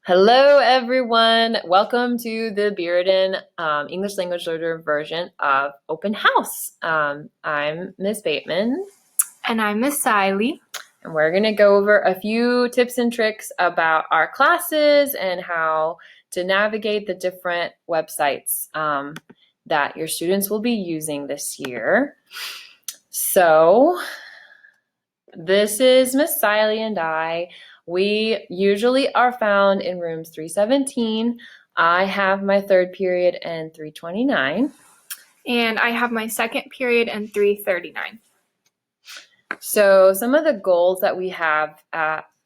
Hello, everyone. Welcome to the Bearden English Language Learner version of Open House. I'm Miss Bateman. And I'm Miss Siley. And we're going to go over a few tips and tricks about our classes and how to navigate the different websites that your students will be using this year. So this is Miss Siley and I. We usually are found in rooms 317. I have my third period and 329. And I have my second period and 339. So some of the goals that we have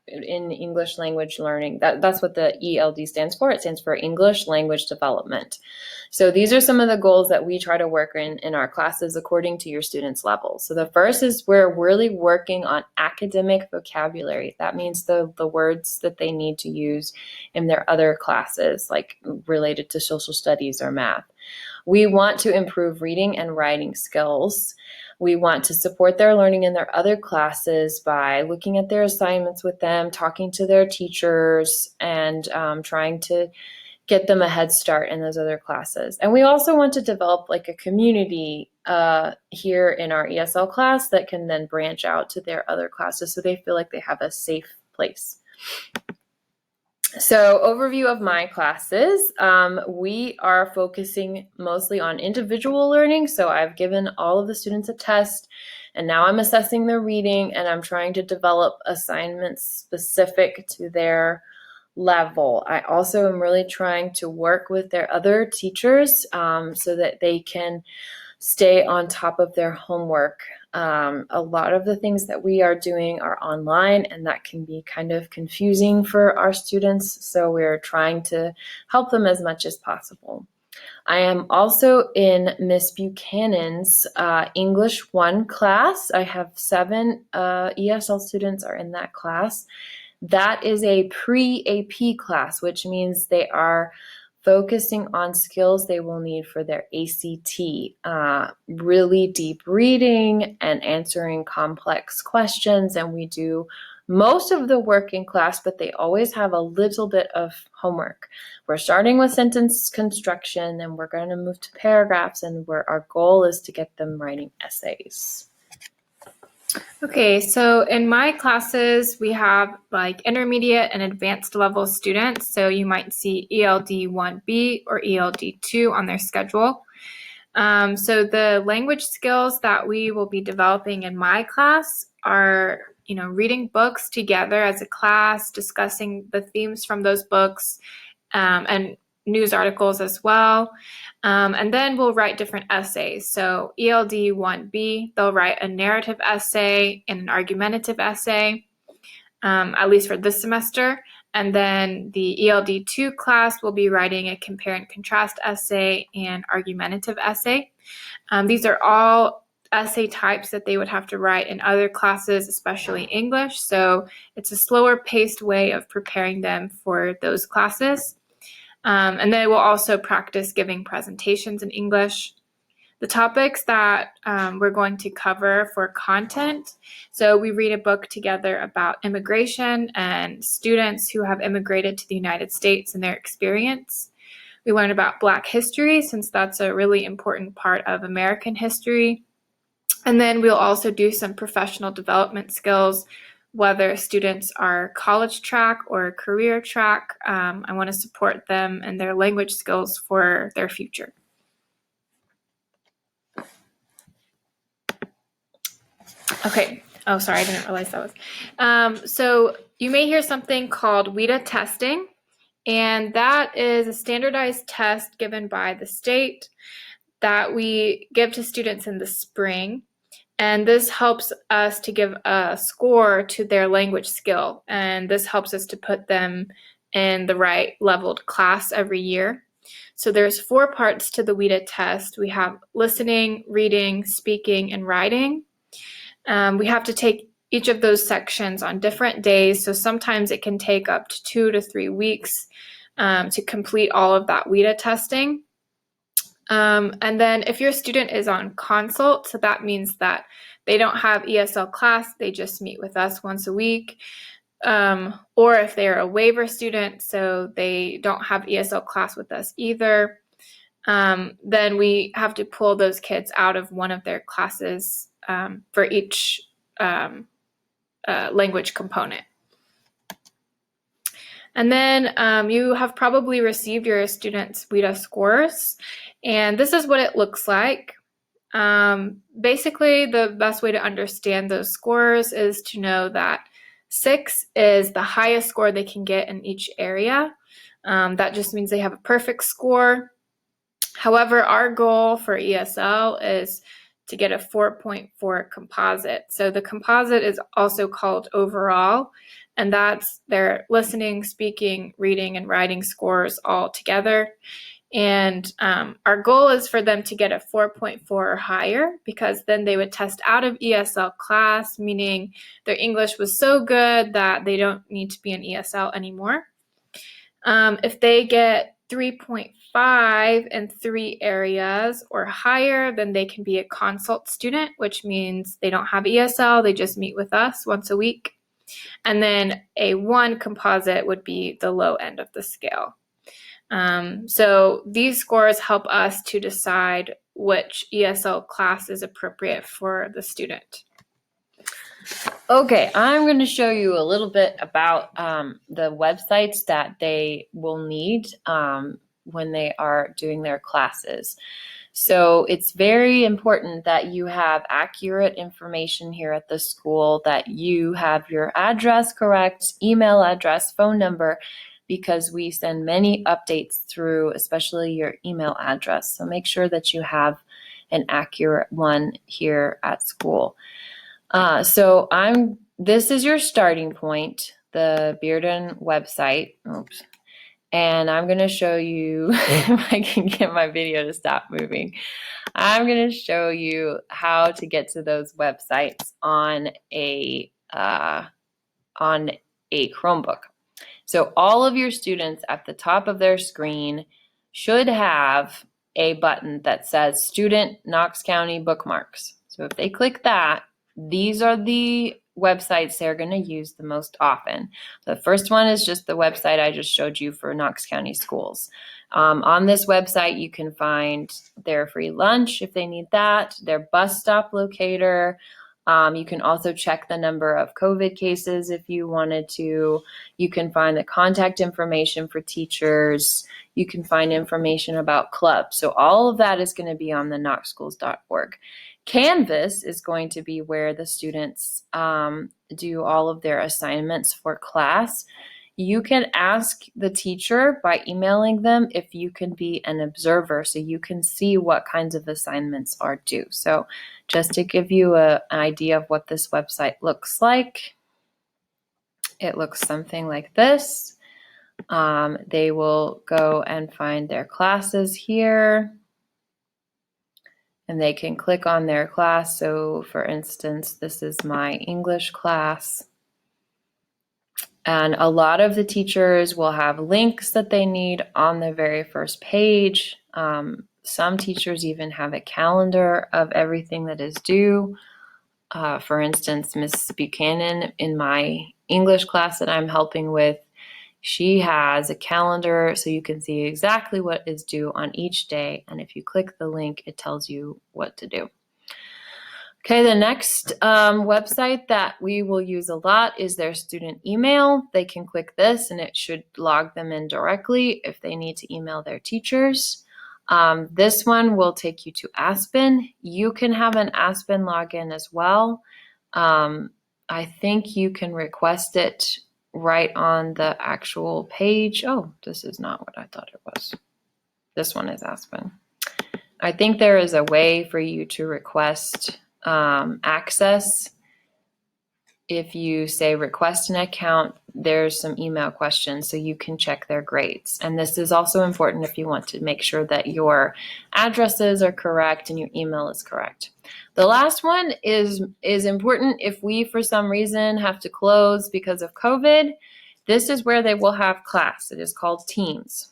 in English language learning, that's what the ELD stands for. It stands for English Language Development. So these are some of the goals that we try to work in our classes according to your students' level. So the first is we're really working on academic vocabulary. That means the words that they need to use in their other classes, like related to social studies or math. We want to improve reading and writing skills. We want to support their learning in their other classes by looking at their assignments with them, talking to their teachers, and trying to get them a head start in those other classes. And we also want to develop like a community here in our ESL class that can then branch out to their other classes so they feel like they have a safe place. So overview of my classes, we are focusing mostly on individual learning. So I've given all of the students a test and now I'm assessing their reading and I'm trying to develop assignments specific to their level. I also am really trying to work with their other teachers so that they can stay on top of their homework. A lot of the things that we are doing are online and that can be kind of confusing for our students. So we're trying to help them as much as possible. I am also in Miss Buchanan's English 1 class. I have 7 ESL students are in that class. That is a pre-AP class, which means they are focusing on skills they will need for their ACT, really deep reading and answering complex questions. And we do most of the work in class, but they always have a little bit of homework. We're starting with sentence construction and we're going to move to paragraphs, and our goal is to get them writing essays. Okay, so in my classes, we have like intermediate and advanced level students. So you might see ELD 1B or ELD 2 on their schedule. So the language skills that we will be developing in my class are, reading books together as a class, discussing the themes from those books, and news articles as well. And then we'll write different essays. So ELD 1B, they'll write a narrative essay and an argumentative essay, at least for this semester. And then the ELD 2 class will be writing a compare and contrast essay and argumentative essay. These are all essay types that they would have to write in other classes, especially English. So it's a slower paced way of preparing them for those classes. And then we'll also practice giving presentations in English. The topics that we're going to cover for content. So we read a book together about immigration and students who have immigrated to the United States and their experience. We learn about Black history, since that's a really important part of American history. And then we'll also do some professional development skills, whether students are college track or career track. I want to support them and their language skills for their future. Okay. Oh, sorry, I didn't realize that was. So you may hear something called WIDA testing, and that is a standardized test given by the state that we give to students in the spring. And this helps us to give a score to their language skill. And this helps us to put them in the right leveled class every year. So there's 4 parts to the WIDA test. We have listening, reading, speaking, and writing. We have to take each of those sections on different days. So sometimes it can take up to 2 to 3 weeks to complete all of that WIDA testing. And then if your student is on consult, so that means that they don't have ESL class, they just meet with us once a week, or if they're a waiver student, so they don't have ESL class with us either, then we have to pull those kids out of one of their classes for each language component. And then you have probably received your students' WIDA scores, and this is what it looks like. Basically, the best way to understand those scores is to know that 6 is the highest score they can get in each area. That just means they have a perfect score. However, our goal for ESL is to get a 4.4 composite. So the composite is also called overall, and that's their listening, speaking, reading, and writing scores all together. And our goal is for them to get a 4.4 or higher, because then they would test out of ESL class, meaning their English was so good that they don't need to be in ESL anymore. If they get 3.5 in 3 areas or higher, then they can be a consult student, which means they don't have ESL, they just meet with us once a week. And then a 1 composite would be the low end of the scale. So these scores help us to decide which ESL class is appropriate for the student. Okay, I'm going to show you a little bit about the websites that they will need when they are doing their classes. So it's very important that you have accurate information here at the school, that you have your address correct, email address, phone number, because we send many updates through, especially your email address. So make sure that you have an accurate one here at school. This is your starting point, the Bearden website. Oops. And I'm going to show you, if I can get my video to stop moving, I'm going to show you how to get to those websites on a Chromebook. So all of your students at the top of their screen should have a button that says Student Knox County Bookmarks. So if they click that, these are the websites they're going to use the most often. The first one is just the website I just showed you for Knox County schools. On this website, you can find their free lunch if they need that, their bus stop locator. You can also check the number of COVID cases if you wanted to. You can find the contact information for teachers. You can find information about clubs. So all of that is going to be on the knoxschools.org. Canvas is going to be where the students do all of their assignments for class. You can ask the teacher by emailing them if you can be an observer, so you can see what kinds of assignments are due. So just to give you an idea of what this website looks like, it looks something like this. They will go and find their classes here, and they can click on their class. So for instance, this is my English class. And a lot of the teachers will have links that they need on the very first page. Some teachers even have a calendar of everything that is due. For instance, Miss Buchanan in my English class that I'm helping with, she has a calendar so you can see exactly what is due on each day. And if you click the link, it tells you what to do. Okay, the next website that we will use a lot is their student email. They can click this and it should log them in directly if they need to email their teachers. This one will take you to Aspen. You can have an Aspen login as well. I think you can request it right on the actual page. Oh, this is not what I thought it was. This one is Aspen. I think there is a way for you to request access. If you say request an account, there's some email questions so you can check their grades. And this is also important if you want to make sure that your addresses are correct and your email is correct. The last one is important if we, for some reason, have to close because of COVID. This is where they will have class. It is called Teams.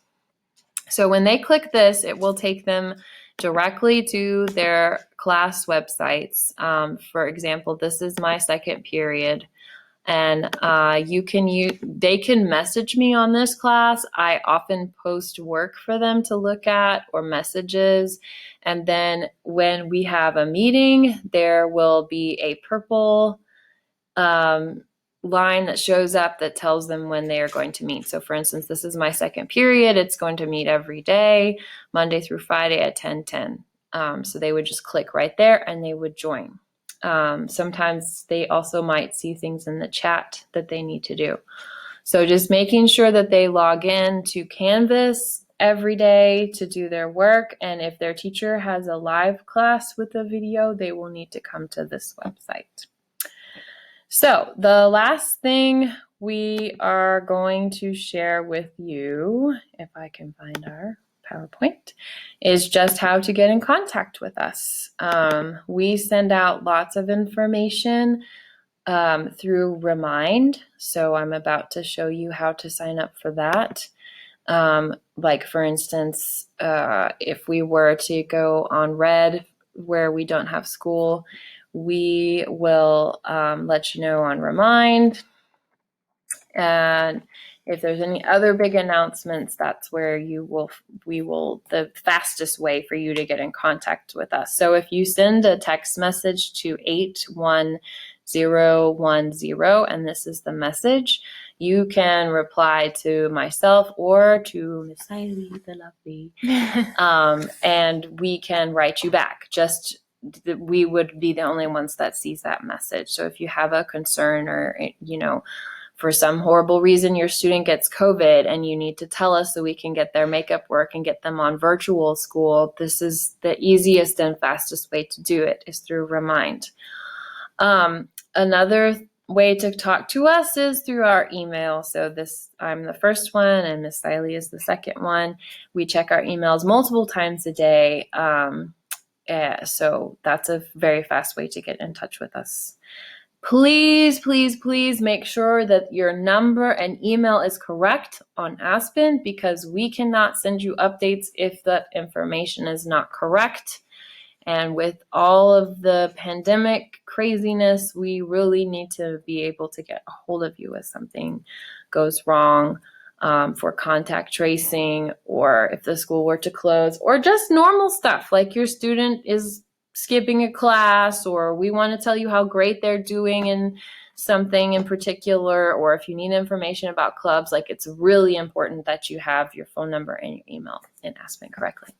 So when they click this, it will take them directly to their class websites. For example, this is my second period. And they can message me on this class. I often post work for them to look at or messages. And then when we have a meeting, there will be a purple line that shows up that tells them when they are going to meet. So for instance, this is my second period. It's going to meet every day, Monday through Friday at 10:10. So they would just click right there and they would join. Sometimes they also might see things in the chat that they need to do. So just making sure that they log in to Canvas every day to do their work. And if their teacher has a live class with a video, they will need to come to this website. So the last thing we are going to share with you, if I can find our PowerPoint, is just how to get in contact with us. We send out lots of information through Remind. So I'm about to show you how to sign up for that. Like for instance, if we were to go on red where we don't have school, we will let you know on Remind. And if there's any other big announcements, that's where the fastest way for you to get in contact with us. So if you send a text message to 81010, and this is the message, you can reply to myself or to Miss Eileen, the lovely, and we can write you back. We would be the only ones that sees that message. So if you have a concern or, for some horrible reason your student gets COVID and you need to tell us so we can get their makeup work and get them on virtual school, this is the easiest and fastest way to do it, is through Remind. Another way to talk to us is through our email. So I'm the first one and Miss Siley is the second one. We check our emails multiple times a day. So that's a very fast way to get in touch with us. Please, please, please make sure that your number and email is correct on Aspen, because we cannot send you updates if that information is not correct. And with all of the pandemic craziness, we really need to be able to get a hold of you if something goes wrong, for contact tracing, or if the school were to close, or just normal stuff like your student is skipping a class, or we want to tell you how great they're doing in something in particular, or if you need information about clubs. Like, it's really important that you have your phone number and your email in Aspen correctly.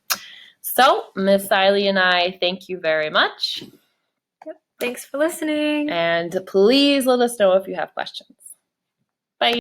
So Miss Siley and I thank you very much. Yep. Thanks for listening. And please let us know if you have questions.